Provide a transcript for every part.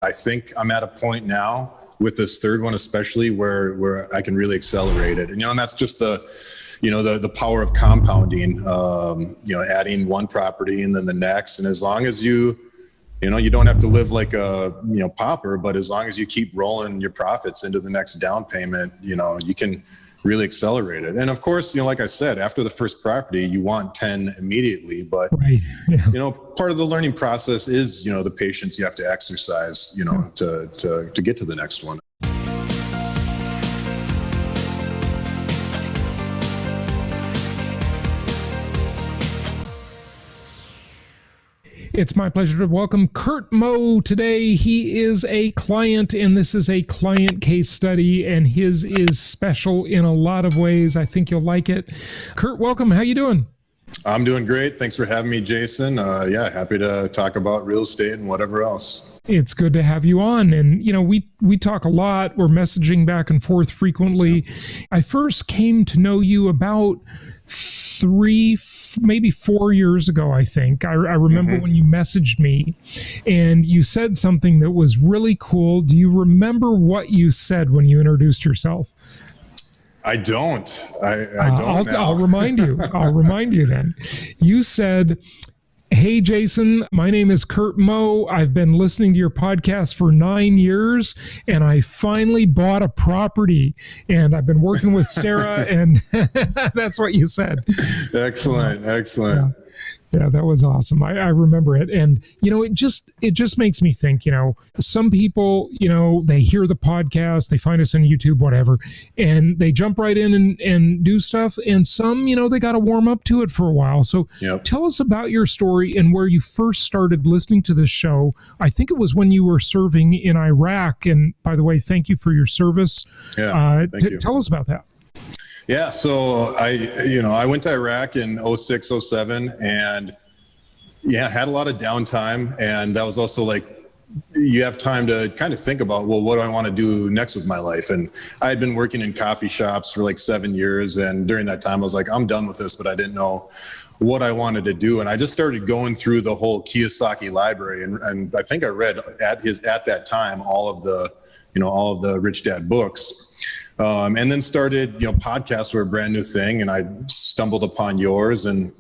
I think I'm at a point now with this third one, especially where I can really accelerate it. And, and that's just the power of compounding, adding one property and then the next. And as long as you don't have to live like a, pauper, but as long as you keep rolling your profits into the next down payment, you can really accelerate it. And of course, like I said, after the first property, you want 10 immediately, but, right. Yeah. Part of the learning process is, the patience you have to exercise, to get to the next one. It's my pleasure to welcome Curt Moe today. He is a client, and this is a client case study, and his is special in a lot of ways. I think you'll like it. Curt, welcome. How you doing? I'm doing great. Thanks for having me, Jason. Happy to talk about real estate and whatever else. It's good to have you on. And, we talk a lot. We're messaging back and forth frequently. Yeah. I first came to know you about 3, maybe 4 years ago, I think. I remember when you messaged me and you said something that was really cool. Do you remember what you said when you introduced yourself? I don't. I don't. I'll remind you. I'll remind you then. You said, "Hey, Jason, my name is Curt Moe. I've been listening to your podcast for 9 years, and I finally bought a property, and I've been working with Sarah," and that's what you said. Excellent. Excellent. Yeah, that was awesome. I remember it. And, it just makes me think, some people, they hear the podcast, they find us on YouTube, whatever, and they jump right in and do stuff. And some, they got to warm up to it for a while. So Tell us about your story and where you first started listening to this show. I think it was when you were serving in Iraq. And by the way, thank you for your service. Yeah, thank you. Tell us about that. Yeah, so I went to Iraq in 06, 07 and had a lot of downtime. And that was also like, you have time to kind of think about, well, what do I want to do next with my life? And I had been working in coffee shops for like 7 years. And during that time, I was like, I'm done with this, but I didn't know what I wanted to do. And I just started going through the whole Kiyosaki library. And I think I read at that time, all of the Rich Dad books. And then started, podcasts were a brand new thing, and I stumbled upon yours. And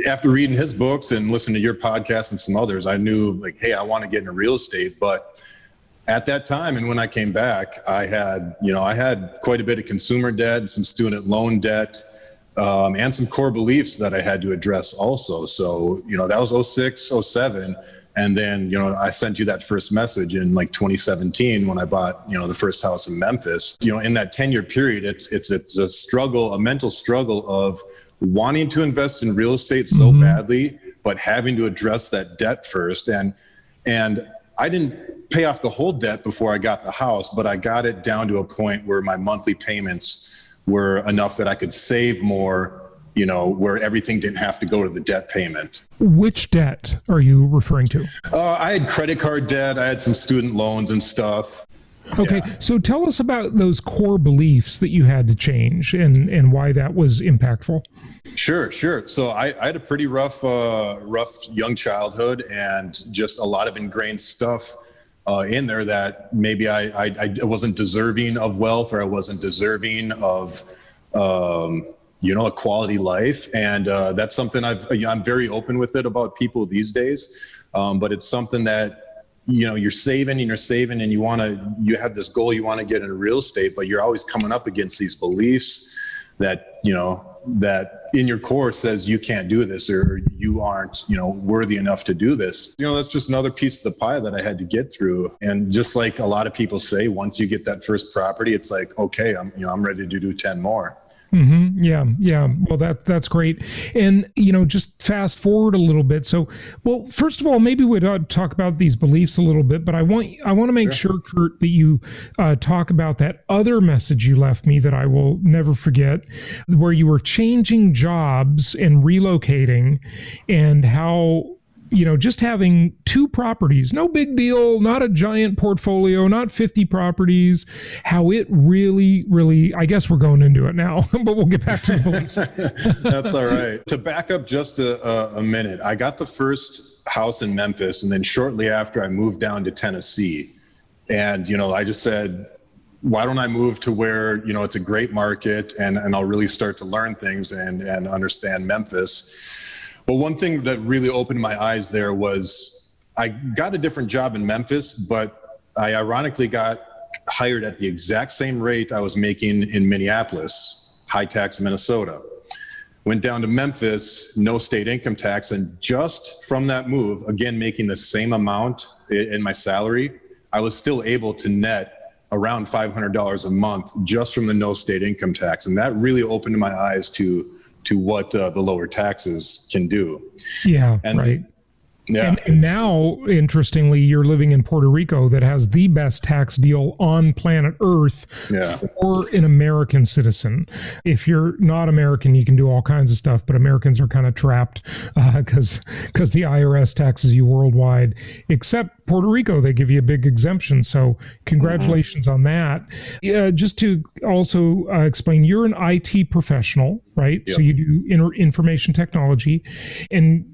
after reading his books and listening to your podcast and some others, I knew like, hey, I want to get into real estate. But at that time, and when I came back, I had quite a bit of consumer debt and some student loan debt, and some core beliefs that I had to address also. So, that was 06, 07. And then, I sent you that first message in like 2017 when I bought, the first house in Memphis. In that 10-year period, it's a struggle, a mental struggle of wanting to invest in real estate so badly, but having to address that debt first. And I didn't pay off the whole debt before I got the house, but I got it down to a point where my monthly payments were enough that I could save more, where everything didn't have to go to the debt payment. Which debt are you referring to? I had credit card debt. I had some student loans and stuff. Okay, so tell us about those core beliefs that you had to change and why that was impactful. Sure. So I had a pretty rough young childhood and just a lot of ingrained stuff in there that maybe I wasn't deserving of wealth, or I wasn't deserving of a quality life. And that's something I'm very open with it about people these days. But it's something that, you're saving and you have this goal, you want to get into real estate, but you're always coming up against these beliefs that, that in your core says you can't do this, or you aren't, worthy enough to do this. That's just another piece of the pie that I had to get through. And just like a lot of people say, once you get that first property, it's like, okay, I'm ready to do 10 more. Mm-hmm. Yeah. Well, that's great. And, just fast forward a little bit. So, well, first of all, maybe we'd talk about these beliefs a little bit, but I want to make sure, Curt, that you talk about that other message you left me that I will never forget, where you were changing jobs and relocating, and how, just having 2 properties, no big deal, not a giant portfolio, not 50 properties, how it really, really, I guess we're going into it now, but we'll get back to the beliefs. That's all right. To back up just a minute, I got the first house in Memphis, and then shortly after I moved down to Tennessee. And, I just said, why don't I move to where, it's a great market and I'll really start to learn things and understand Memphis. But one thing that really opened my eyes there was I got a different job in Memphis, but I ironically got hired at the exact same rate I was making in Minneapolis, high tax Minnesota. Went down to Memphis, no state income tax. And just from that move, again, making the same amount in my salary, I was still able to net around $500 a month just from the no state income tax. And that really opened my eyes to what the lower taxes can do. Yeah, and right. Yeah. And now, interestingly, you're living in Puerto Rico that has the best tax deal on planet Earth for an American citizen. If you're not American, you can do all kinds of stuff, but Americans are kind of trapped because the IRS taxes you worldwide, except Puerto Rico, they give you a big exemption. So congratulations on that. Just to also explain, you're an IT professional, right? Yep. So you do information technology, and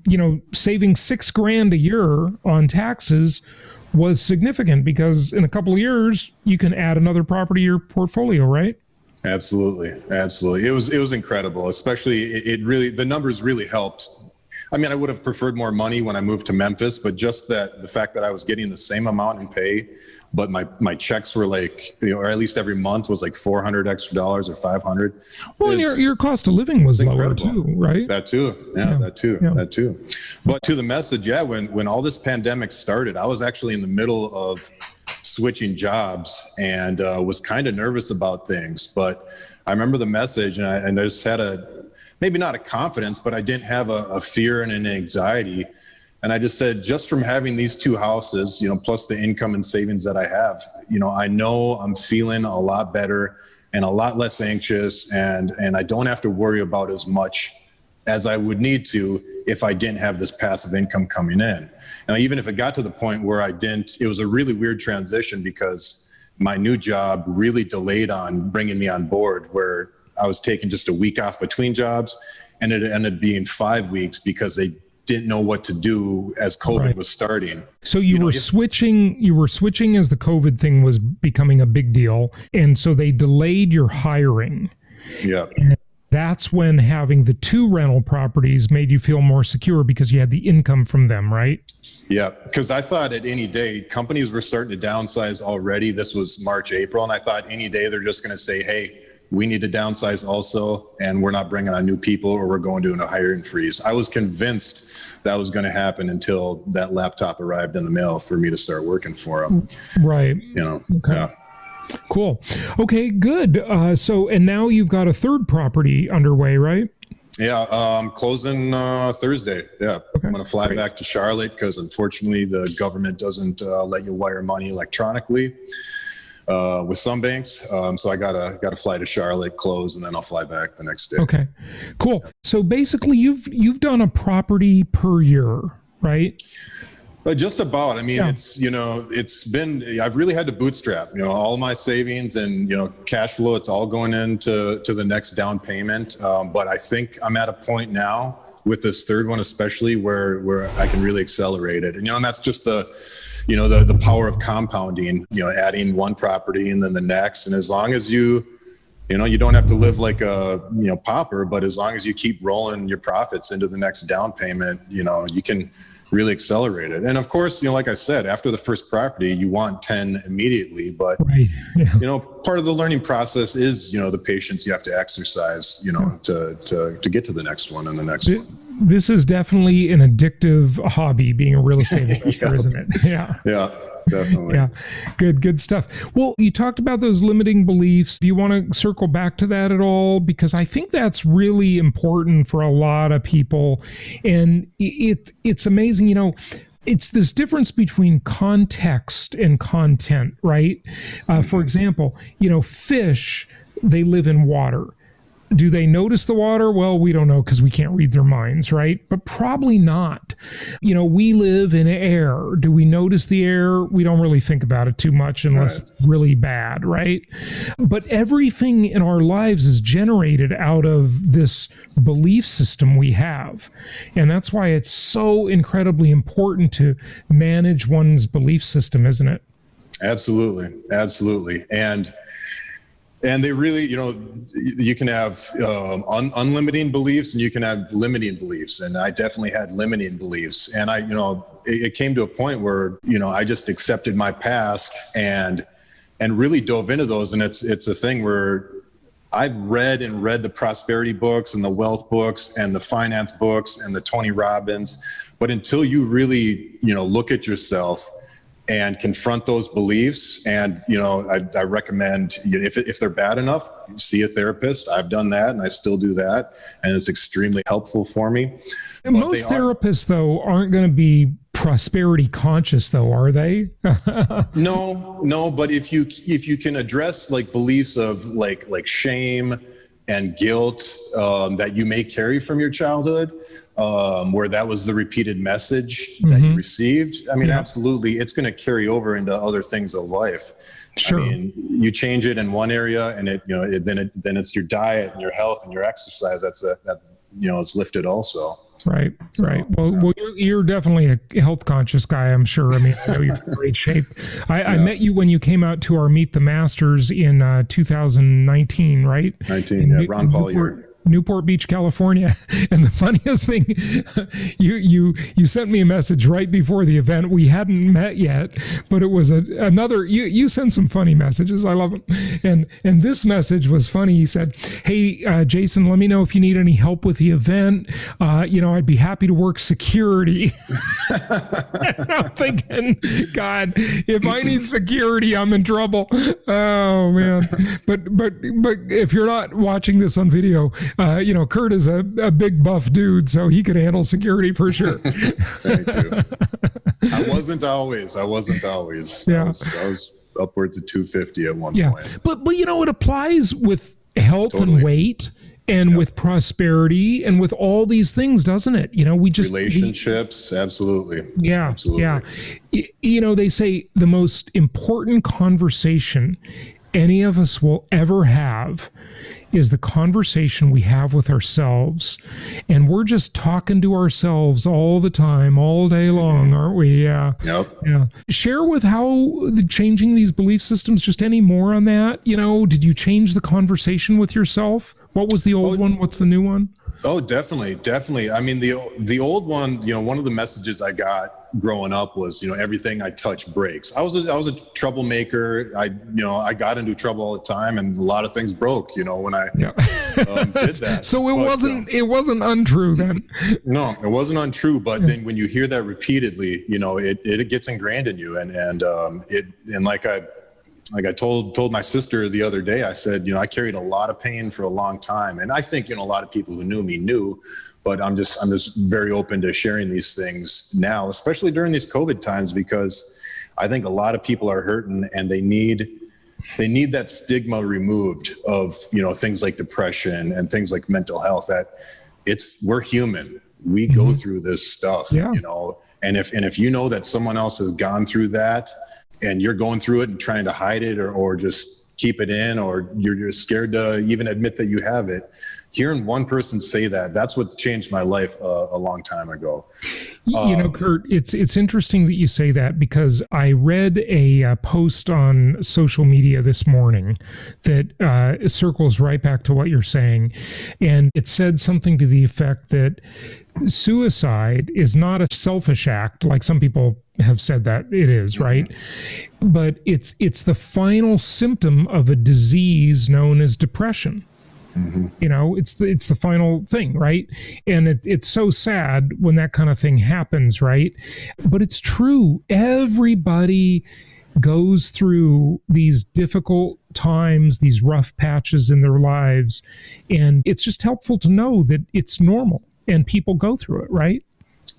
saving $6,000 a year on taxes was significant because in a couple of years you can add another property to your portfolio, right? Absolutely. It was incredible. Especially it really, the numbers really helped. I mean, I would have preferred more money when I moved to Memphis, but just the fact that I was getting the same amount in pay, but my checks were like, or at least every month was like $400 extra or $500. Well, your cost of living was lower too, right? That too. Yeah. That too. But to the message, when all this pandemic started, I was actually in the middle of switching jobs and was kind of nervous about things. But I remember the message, and I just had maybe not a confidence, but I didn't have a fear and an anxiety. And I just said, just from having these two houses, plus the income and savings that I have, I know I'm feeling a lot better and a lot less anxious, and I don't have to worry about as much as I would need to if I didn't have this passive income coming in. And even if it got to the point where it was a really weird transition because my new job really delayed on bringing me on board, where I was taking just a week off between jobs, and it ended up being 5 weeks because they didn't know what to do as COVID was starting. So you were switching as the COVID thing was becoming a big deal. And so they delayed your hiring. Yeah. And that's when having the two rental properties made you feel more secure because you had the income from them, right? Yeah, because I thought at any day, companies were starting to downsize already. This was March, April. And I thought any day they're just going to say, hey, we need to downsize also, and we're not bringing on new people, or we're going to a hiring freeze. I was convinced that was going to happen until that laptop arrived in the mail for me to start working for them. Right. Okay. Yeah. Cool. Okay, good. So, and now you've got a third property underway, right? Yeah, I'm closing Thursday. Yeah, okay. I'm going to fly back to Charlotte because unfortunately the government doesn't let you wire money electronically. With some banks. So I gotta fly to Charlotte, close, and then I'll fly back the next day. Okay, cool. So basically you've done a property per year, right? But just about. I mean, it's been, I've really had to bootstrap, all my savings and, cash flow. It's all going into the next down payment. But I think I'm at a point now with this third one, especially where I can really accelerate it. And, and that's just the power of compounding, adding one property and then the next. And as long as you don't have to live like a, pauper, but as long as you keep rolling your profits into the next down payment, you can really accelerate it. And of course, like I said, after the first property, you want 10 immediately, but part of the learning process is, the patience you have to exercise, to get to the next one and the next one. This is definitely an addictive hobby, being a real estate investor, isn't it? Yeah. Yeah, definitely. Yeah. Good stuff. Well, you talked about those limiting beliefs. Do you want to circle back to that at all? Because I think that's really important for a lot of people. And it's amazing, it's this difference between context and content, right? For example, fish, they live in water. Do they notice the water? Well, we don't know because we can't read their minds, right? But probably not. We live in air. Do we notice the air? We don't really think about it too much unless it's really bad, right? But everything in our lives is generated out of this belief system we have. And that's why it's so incredibly important to manage one's belief system, isn't it? Absolutely. Absolutely. And they really, you can have unlimiting beliefs and you can have limiting beliefs. And I definitely had limiting beliefs. And it came to a point where, I just accepted my past and really dove into those. And it's a thing where I've read the prosperity books and the wealth books and the finance books and the Tony Robbins. But until you really, look at yourself and confront those beliefs. And, I recommend if they're bad enough, see a therapist. I've done that and I still do that. And it's extremely helpful for me. And most therapists, though, aren't going to be prosperity conscious, though, are they? No. But if you can address like beliefs of like shame and guilt that you may carry from your childhood, where that was the repeated message that you received. I mean, absolutely, it's going to carry over into other things of life. Sure. I mean, you change it in one area, and then it's your diet and your health and your exercise. It's lifted also. Right. Well, you're definitely a health conscious guy, I'm sure. I mean, I know you're in great shape. I met you when you came out to our Meet the Masters in 2019, right? 19, Ron Paul year. Newport Beach, California. And the funniest thing, you sent me a message right before the event. We hadn't met yet, but it was another, you sent some funny messages. I love them. And this message was funny. He said, "Hey, Jason, let me know if you need any help with the event. I'd be happy to work security." And I'm thinking, God, if I need security, I'm in trouble. Oh man. But if you're not watching this on video, Curt is a big buff dude, so he could handle security for sure. Thank you. I wasn't always. Yeah. I was upwards of 250 at one point. But it applies with health and weight and with prosperity and with all these things, doesn't it? We just relationships. Absolutely. Yeah. Absolutely. Yeah. They say the most important conversation any of us will ever have is the conversation we have with ourselves. And we're just talking to ourselves all the time, all day long, aren't we? Yeah. Yep. Yeah. Share with how changing these belief systems, just any more on that? Did you change the conversation with yourself? What was the old one? What's the new one? Oh, definitely. I mean, the old one, one of the messages I got growing up was, everything I touch breaks. I was a troublemaker. I got into trouble all the time, and a lot of things broke, when I did that. So it wasn't untrue then. No, it wasn't untrue. But then when you hear that repeatedly, it gets ingrained in you, and like I told my sister the other day, I said, I carried a lot of pain for a long time. And I think, a lot of people who knew me knew, but I'm just very open to sharing these things now, especially during these COVID times, because I think a lot of people are hurting and they need that stigma removed of, things like depression and things like mental health, that we're human. We go through this stuff, and if you know that someone else has gone through that, and you're going through it and trying to hide it or just keep it in, or you're just scared to even admit that you have it, hearing one person say that's what changed my life a long time ago. Curt, it's interesting that you say that, because I read a post on social media this morning that circles right back to what you're saying. And it said something to the effect that suicide is not a selfish act, like some people have said that it is, right? But it's the final symptom of a disease known as depression. It's the final thing, right? And it's so sad when that kind of thing happens, right? But it's true. Everybody goes through these difficult times, these rough patches in their lives, and it's just helpful to know that it's normal and people go through it, right?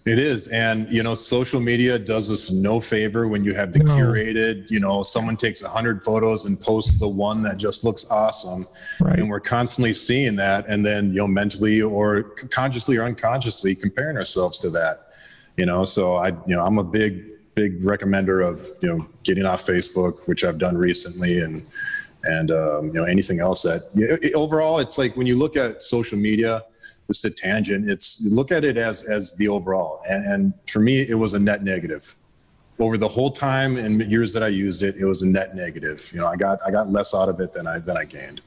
It is. And, social media does us no favor when you have the curated, someone takes 100 photos and posts the one that just looks awesome. Right. And we're constantly seeing that. And then, mentally or consciously or unconsciously comparing ourselves to that, so I'm a big recommender of, getting off Facebook, which I've done recently. And anything else that overall, it's like when you look at social media, just a tangent, look at it as the overall. And for me, it was a net negative. over the whole time and years that I used it, it was a net negative. You know, I got less out of it than I gained.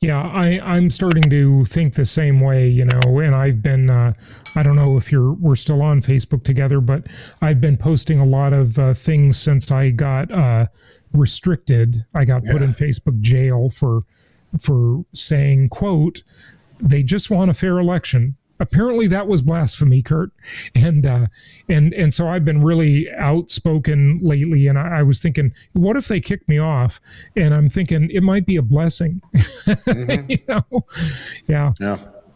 Yeah, I'm starting to think the same way, you know, and I've been, I don't know if we're still on Facebook together, but I've been posting a lot of things since I got restricted. I got put in Facebook jail for saying, quote, "They just want a fair election." Apparently that was blasphemy, Curt. And so I've been really outspoken lately. And I was thinking, what if they kick me off? And I'm thinking it might be a blessing, you know? Yeah.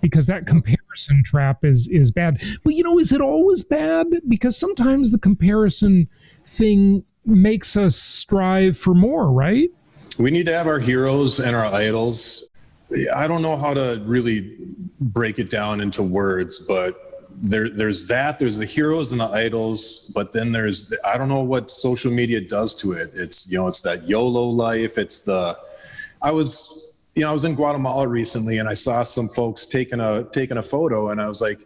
Because that comparison trap is bad. But, you know, is it always bad? Because sometimes the comparison thing makes us strive for more, right? We need to have our heroes and our idols. I don't know how to really break it down into words, but there's the heroes and the idols, but then I don't know what social media does to it. It's, you know, it's that YOLO life. I was in Guatemala recently and I saw some folks taking a photo, and I was like,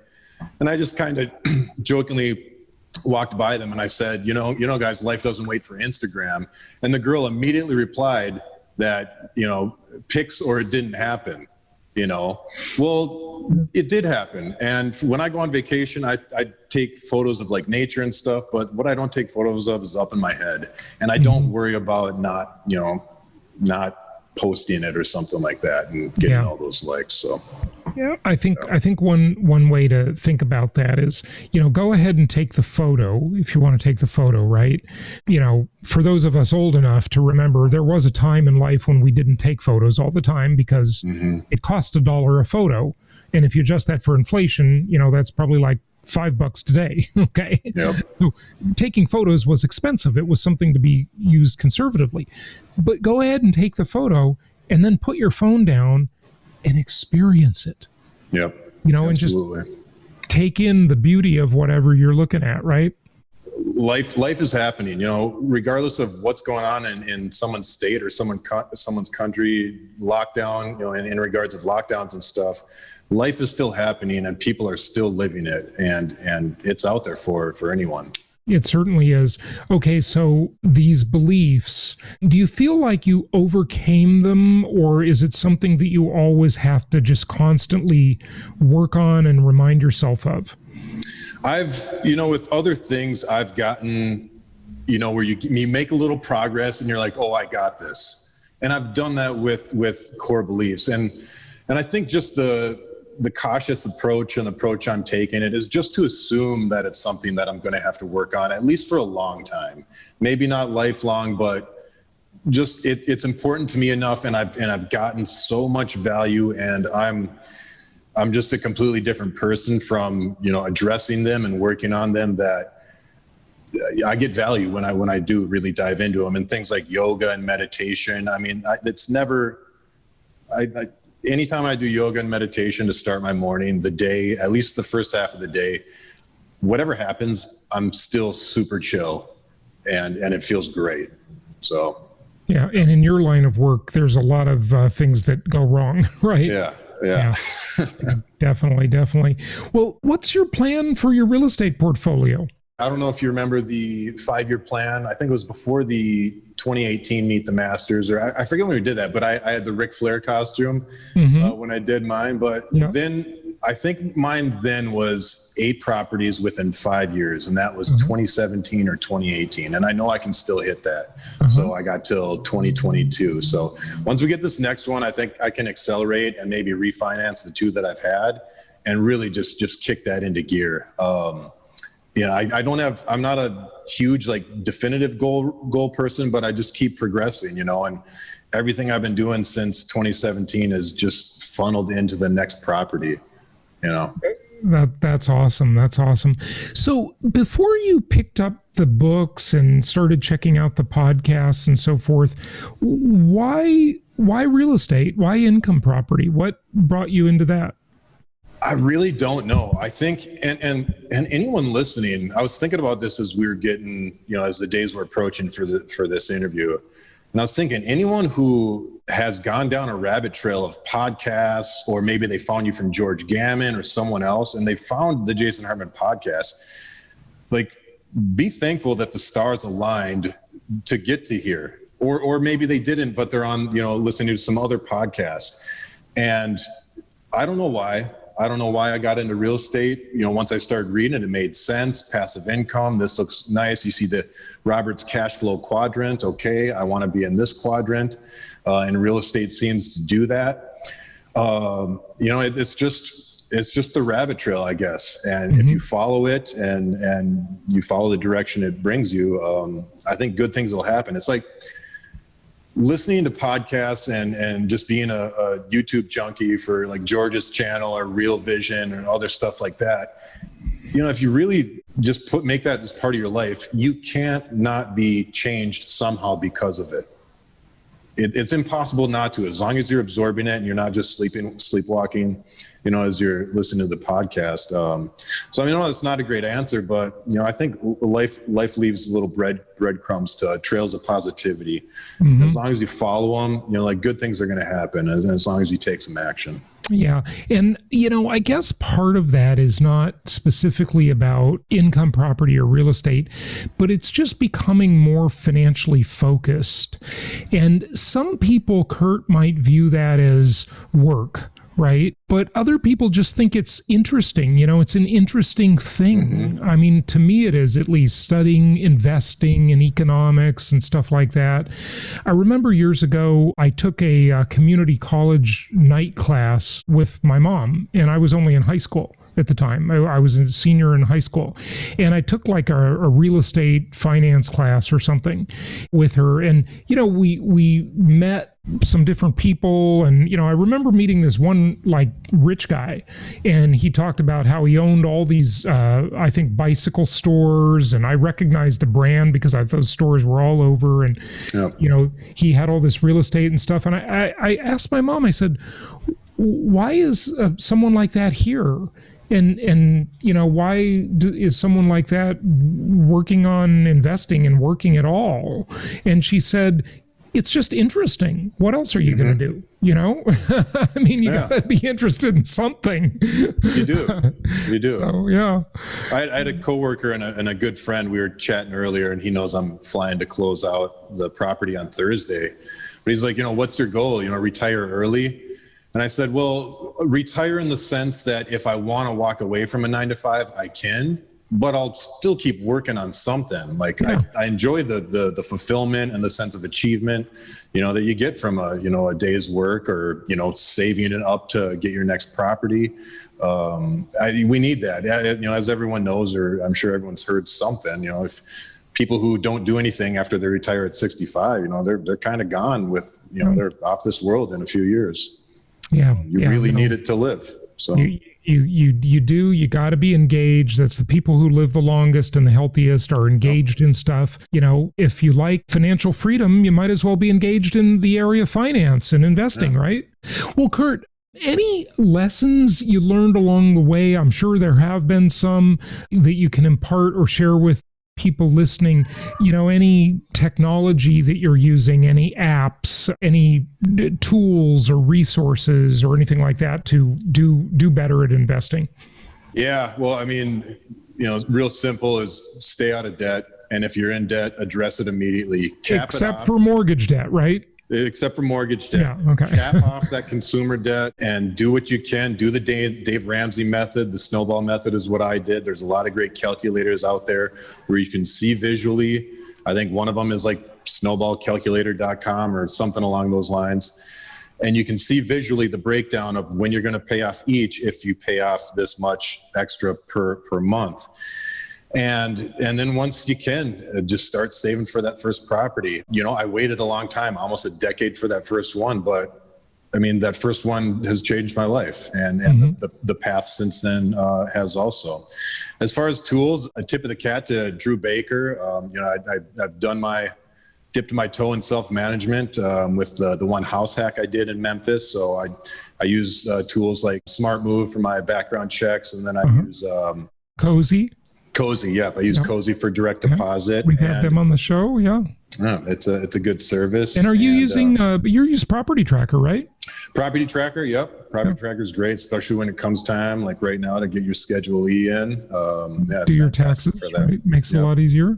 and I just kind of jokingly walked by them and I said, you know, guys, life doesn't wait for Instagram. And the girl immediately replied that, you know, pics or it didn't happen, you know. Well, it did happen. And when I go on vacation, I take photos of like nature and stuff, but what I don't take photos of is up in my head. And I don't worry about not posting it or something like that and getting all those likes. So yeah, I think one way to think about that is, you know, go ahead and take the photo if you want to take the photo, right? You know, for those of us old enough to remember, there was a time in life when we didn't take photos all the time because it cost $1 a photo. And if you adjust that for inflation, you know, that's probably like $5 today. Okay. Yep. So taking photos was expensive. It was something to be used conservatively. But go ahead and take the photo and then put your phone down and experience it. Yep. You know, absolutely. And just take in the beauty of whatever you're looking at, right? Life is happening, you know, regardless of what's going on in someone's state or someone's country, lockdown, you know, in regards of lockdowns and stuff. Life is still happening and people are still living it, and it's out there for anyone. It certainly is. Okay, so these beliefs, do you feel like you overcame them, or is it something that you always have to just constantly work on and remind yourself of? With other things, I've gotten, you know, where you make a little progress and you're like, oh, I got this. And I've done that with core beliefs. And I think just the cautious approach I'm taking it is just to assume that it's something that I'm going to have to work on, at least for a long time. Maybe not lifelong, but just it's important to me enough, and I've gotten so much value, and I'm just a completely different person from, you know, addressing them and working on them, that I get value when I do really dive into them. And things like yoga and meditation, I mean, anytime I do yoga and meditation to start my morning, the day, at least the first half of the day, whatever happens, I'm still super chill and it feels great. So. Yeah. And in your line of work, there's a lot of things that go wrong, right? Yeah. Yeah, definitely. Well, what's your plan for your real estate portfolio? I don't know if you remember the 5-year plan. I think it was before the 2018 Meet the Masters, or I forget when we did that, but I had the Ric Flair costume when I did mine. But then I think mine then was 8 properties within 5 years, and that was 2017 or 2018. And I know I can still hit that. So I got till 2022. So once we get this next one, I think I can accelerate and maybe refinance the 2 that I've had and really just kick that into gear. I'm not a huge like definitive goal person, but I just keep progressing, you know, and everything I've been doing since 2017 is just funneled into the next property, you know. That's awesome. That's awesome. So before you picked up the books and started checking out the podcasts and so forth, why real estate? Why income property? What brought you into that? I really don't know. I think, and anyone listening, I was thinking about this as we were getting, you know, as the days were approaching for this interview. And I was thinking, anyone who has gone down a rabbit trail of podcasts, or maybe they found you from George Gammon or someone else, and they found the Jason Hartman podcast, like, be thankful that the stars aligned to get to here, or maybe they didn't, but they're on, listening to some other podcast. And I don't know why. I don't know why I got into real estate. Once I started reading it, it made sense. Passive income. This looks nice. You see the Robert's cash flow quadrant. Okay, I want to be in this quadrant. And real estate seems to do that. It's just the rabbit trail, I guess. And if you follow it and you follow the direction it brings you, I think good things will happen. It's like listening to podcasts and just being a YouTube junkie for like George's channel or Real Vision and other stuff like that. If you really just make that as part of your life, you can't not be changed somehow because of it. It's impossible not to, as long as you're absorbing it and you're not just sleepwalking, as you're listening to the podcast. So I know it's not a great answer, but I think life leaves little breadcrumbs to trails of positivity. As long as you follow them, good things are going to happen, as long as you take some action. Yeah. And, I guess part of that is not specifically about income property or real estate, but it's just becoming more financially focused. And some people, Curt, might view that as work, right? But other people just think it's interesting. It's an interesting thing. I mean, to me, it is, at least, studying investing and economics and stuff like that. I remember years ago, I took a community college night class with my mom, and I was only in high school at the time. I was a senior in high school, and I took like a real estate finance class or something with her. And, we met some different people. And, I remember meeting this one like rich guy, and he talked about how he owned all these, I think, bicycle stores. And I recognized the brand because those stores were all over. And, he had all this real estate and stuff. And I asked my mom, I said, why is someone like that here? And why is someone like that working on investing and working at all? And she said, it's just interesting. What else are you going to do? I mean, you got to be interested in something. You do. So, yeah. I had a coworker and a good friend. We were chatting earlier, and he knows I'm flying to close out the property on Thursday. But he's like, what's your goal? Retire early. And I said, well, retire in the sense that if I want to walk away from a 9-to-5, I can, but I'll still keep working on something. Like I enjoy the fulfillment and the sense of achievement, that you get from a day's work, or, saving it up to get your next property. We need that, as everyone knows, or I'm sure everyone's heard something, if people who don't do anything after they retire at 65, they're kind of gone with, they're off this world in a few years. Yeah. You really need it to live. So you got to be engaged. That's the people who live the longest and the healthiest are engaged in stuff. If you like financial freedom, you might as well be engaged in the area of finance and investing, right? Well, Curt, any lessons you learned along the way? I'm sure there have been some that you can impart or share with people listening, any technology that you're using, any apps, any tools or resources or anything like that to do better at investing? Yeah, well, I mean, real simple is stay out of debt. And if you're in debt, address it immediately. Except for mortgage debt, right? Except for mortgage debt. Yeah, okay. Cap off that consumer debt and do what you can. Do the Dave Ramsey method. The snowball method is what I did. There's a lot of great calculators out there where you can see visually. I think one of them is like snowballcalculator.com or something along those lines. And you can see visually the breakdown of when you're going to pay off each if you pay off this much extra per month. And then once you can, just start saving for that first property. I waited a long time, almost a decade for that first one, but I mean, that first one has changed my life, and the path since then has also. As far as tools, a tip of the cat to Drew Baker. I've dipped my toe in self-management with the one house hack I did in Memphis. So I use tools like Smart Move for my background checks, and then I use Cozy. Cozy, yeah. I use Cozy for direct deposit. We've had them on the show, yeah. Yeah, it's a good service. And are you using, you're using Property Tracker, right? Property Tracker, yep. Property Tracker is great, especially when it comes time, like right now, to get your Schedule E in. Do your taxes, for that. Right? Makes it a lot easier.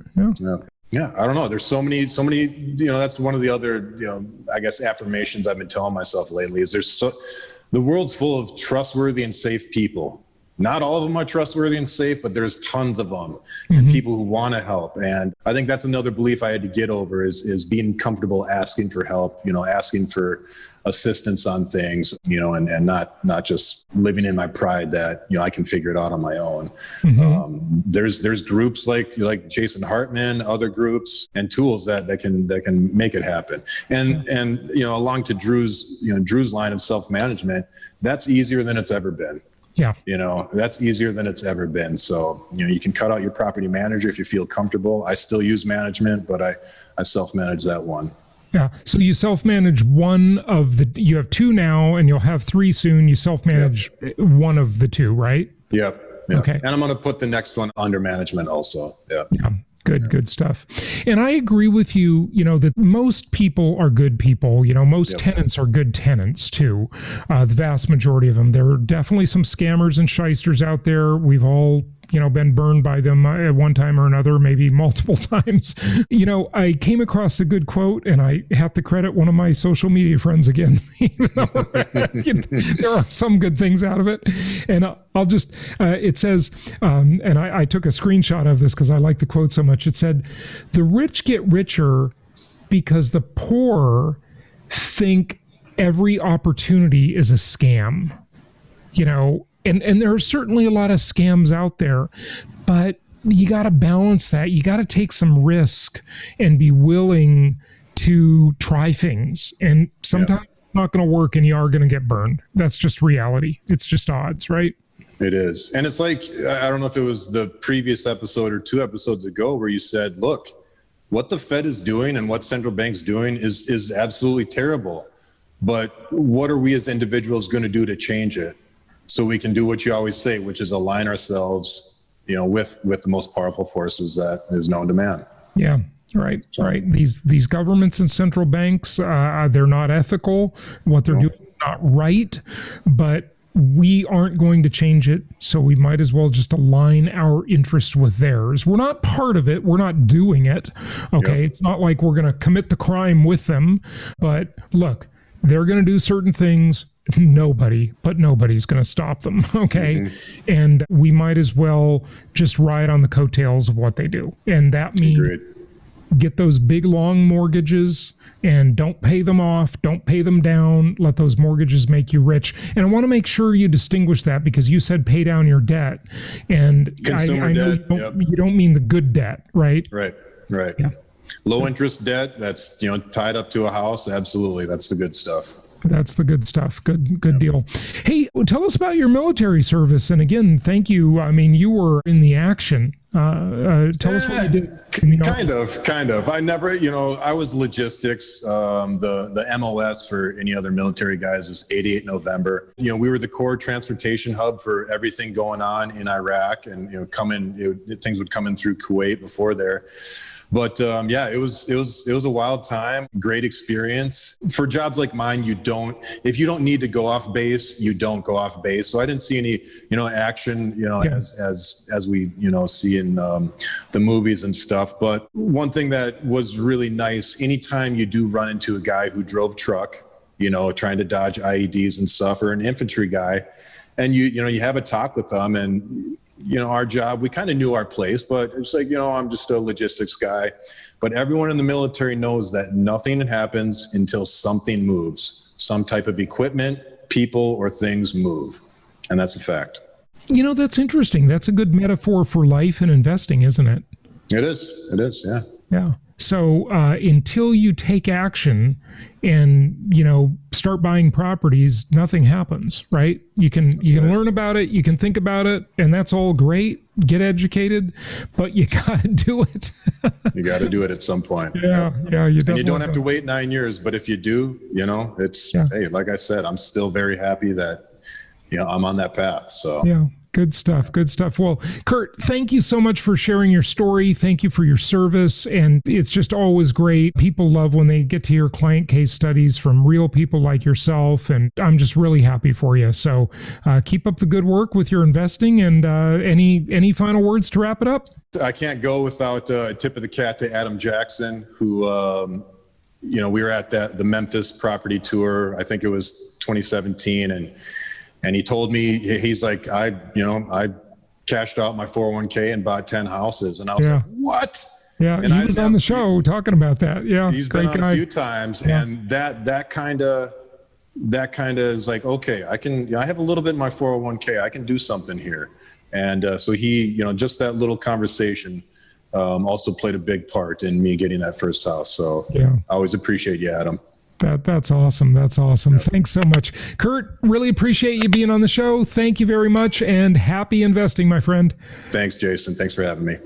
Yeah. I don't know. There's so many, that's one of the other, I guess, affirmations I've been telling myself lately is the world's full of trustworthy and safe people. Not all of them are trustworthy and safe, but there's tons of them, and people who want to help. And I think that's another belief I had to get over is being comfortable asking for help, asking for assistance on things, and not just living in my pride that, I can figure it out on my own. There's groups like Jason Hartman, other groups and tools that can make it happen. And along to Drew's line of self-management, that's easier than it's ever been. Yeah. That's easier than it's ever been. So, you can cut out your property manager if you feel comfortable. I still use management, but I self-manage that one. Yeah. So you self-manage you have two now and you'll have three soon. You self-manage one of the two, right? Yep. Okay. And I'm going to put the next one under management also. Yeah. Good stuff. And I agree with you, that most people are good people. Most tenants are good tenants too. The vast majority of them. There are definitely some scammers and shysters out there. We've all, been burned by them at one time or another, maybe multiple times. I came across a good quote, and I have to credit one of my social media friends again. There are some good things out of it. And I'll just, it says, and I took a screenshot of this because I like the quote so much. It said, "The rich get richer because the poor think every opportunity is a scam." And there are certainly a lot of scams out there, but you got to balance that. You got to take some risk and be willing to try things. And sometimes it's not going to work and you are going to get burned. That's just reality. It's just odds, right? It is. And it's like, I don't know if it was the previous episode or 2 episodes ago where you said, look, what the Fed is doing and what central bank's doing is absolutely terrible. But what are we as individuals going to do to change it? So we can do what you always say, which is align ourselves, with the most powerful forces that is known to man. Yeah, right. These governments and central banks, they're not ethical. What they're doing is not right, but we aren't going to change it. So we might as well just align our interests with theirs. We're not part of it. We're not doing it. Okay. It's not like we're going to commit the crime with them, but look, they're going to do certain things. Nobody's going to stop them. Okay. And we might as well just ride on the coattails of what they do. And that means get those big, long mortgages and don't pay them off. Don't pay them down. Let those mortgages make you rich. And I want to make sure you distinguish that because you said pay down your debt. And I know you don't mean the good debt, right? Right. Yeah. Low interest debt that's, tied up to a house. Absolutely. That's the good stuff. That's the good stuff. Good deal. Hey, tell us about your military service. And again, thank you. I mean, you were in the action. Tell us what you did. Kind of. I never, I was logistics. The MOS for any other military guys is 88 November. We were the core transportation hub for everything going on in Iraq and, things would come in through Kuwait before there. But it was a wild time, great experience. For jobs like mine, if you don't need to go off base, you don't go off base. So I didn't see any, action, as we, see in the movies and stuff. But one thing that was really nice, anytime you do run into a guy who drove truck, trying to dodge IEDs and stuff, or an infantry guy, and you have a talk with them and, our job, we kind of knew our place, but it's like, I'm just a logistics guy. But everyone in the military knows that nothing happens until something moves. Some type of equipment, people, or things move. And that's a fact. That's interesting. That's a good metaphor for life and investing, isn't it? It is. Yeah. Yeah. So until you take action and, start buying properties, nothing happens, right? You can learn about it, you can think about it, and that's all great. Get educated, but you got to do it. You got to do it at some point. Yeah. And you don't have to wait 9 years, but if you do, hey, like I said, I'm still very happy that, I'm on that path. So Good stuff. Good stuff. Well, Curt, thank you so much for sharing your story. Thank you for your service. And it's just always great. People love when they get to hear client case studies from real people like yourself. And I'm just really happy for you. So keep up the good work with your investing. And any final words to wrap it up? I can't go without a tip of the cap to Adam Jackson, who, we were at the Memphis property tour. I think it was 2017. And he told me, he's like, I cashed out my 401k and bought 10 houses. And I was like, what? Yeah, and he was on the show talking about that. Yeah, he's been on a few times. Yeah. And that kind of is like, okay, I have a little bit in my 401k. I can do something here. And so he, just that little conversation also played a big part in me getting that first house. So I always appreciate you, Adam. That's awesome. That's awesome. Yep. Thanks so much. Curt, really appreciate you being on the show. Thank you very much, and happy investing, my friend. Thanks, Jason. Thanks for having me.